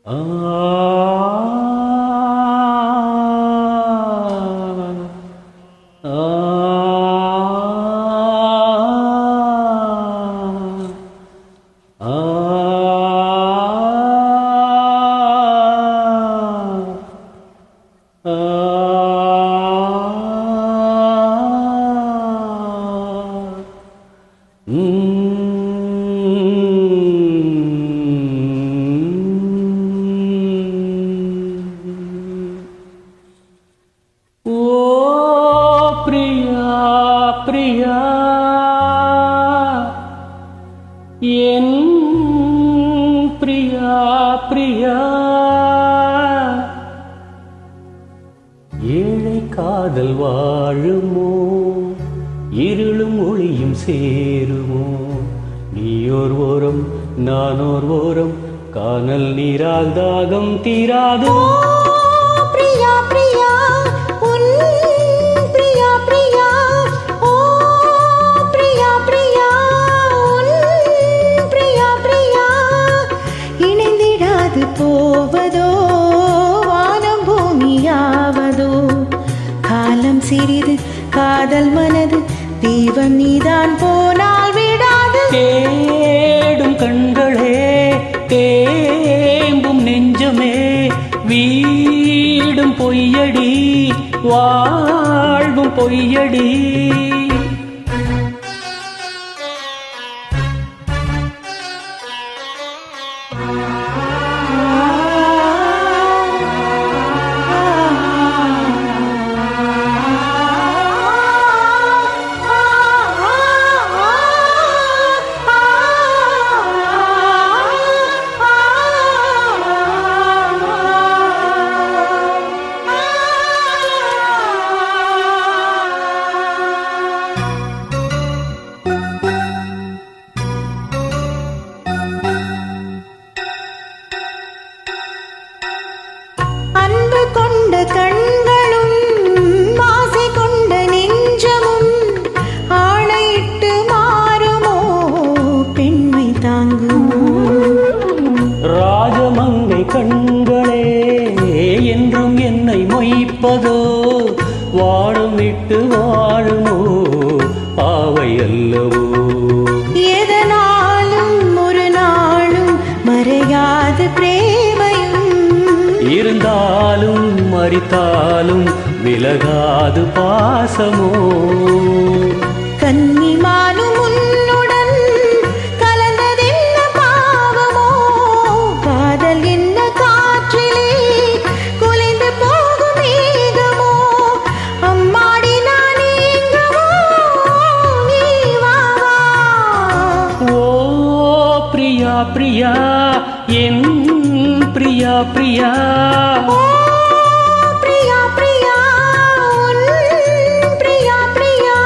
ஆ பிரியா என் பிரியா பிரியா ஏழை காதல் வாழுமோ இருளும் ஒளியும் சேருமோ நீயோர் ஓரம் நானோர் ஓரம் கானல் நீரால் தாகம் தீராதோ போவதோ வானம் பூமியாவதோ காலம் சிறிது காதல் மனது தீவம் நீதான் போனால் விடாது தேடும் கண்களே தேம்பும் நெஞ்சமே வீடும் பொய்யடி வாழ்வும் பொய்யடி கண்களும் ஆசை கொண்ட நெஞ்சமும் ஆணையிட்டு மாறுமோ பெண்மை தாங்குமோ ராஜமங்கை கண்களே என்றும் என்னை மொய்ப்பதோ வாடும் விட்டு வாழுமோ பாவை அல்லவோ எதனாலும் ஒரு நாளும் மறையாது பிரேமையும் இருந்தாலும் மறித்தாலும் விலகாது பாசமோ கன்னிமானும் உன்னுடன் கலந்ததென்ன பாவமோ காதல் என்ன காற்றிலே குலைந்து போகும் மேகமோ அம்மாடி நான் எங்கவோ நீ வா வா. ஓ பிரியா பிரியா என் பிரியா பிரியா பிரியா பிரியா உன் பிரியா பிரியா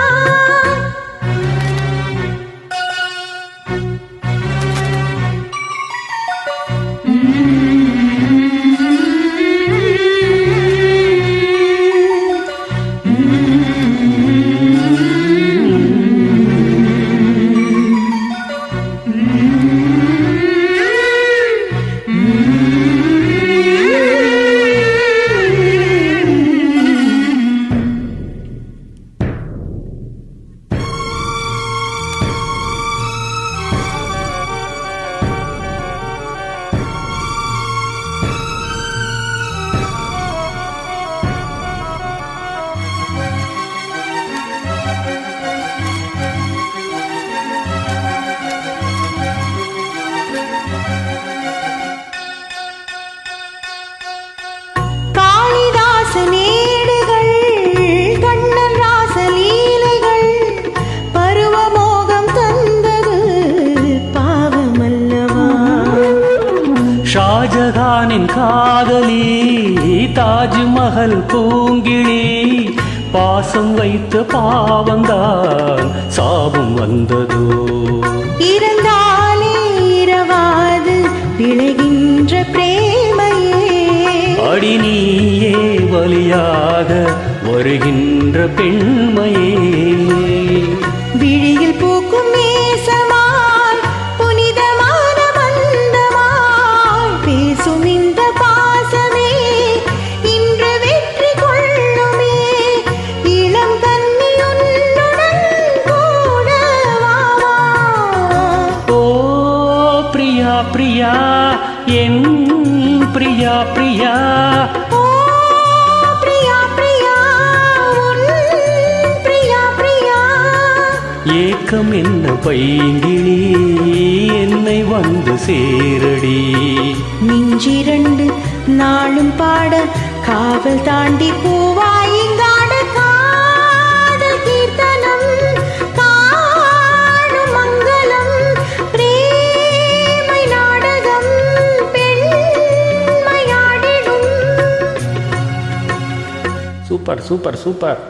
நேடுகள் கண்ணன் ராசலீலைகள் பருவமோகம் தந்தது பாவமல்லவா ஷாஜகானின் காதலி தாஜ்மஹல் பூங்கிழி பாசம் வைத்த பாவந்தான் சாபம் வந்ததோ இருந்தாலே இரவாது விளைகின்ற பிரேமையே அடி நீயே வலியாக வருகின்ற பெண்மையே விழியில் பூக்கும் நேசமாய் புனிதமான மந்தமாய் பேசும் இந்த பிரியா என் பிரியா பிரியா ஓ பிரியா பிரியா உன் பிரியா பிரியா ஏக்கம் என்ன பைங்கிளி என்னை வந்து சேரடி நெஞ்சிரண்டு நாளும் பாட காவல் தாண்டி பூவாயிங்காட காதல் கீர்த்தனம் காணும் மங்களம் பிரேமை நாடகம் பெண்மையாடிடும் சூப்பர் சூப்பர் சூப்பர்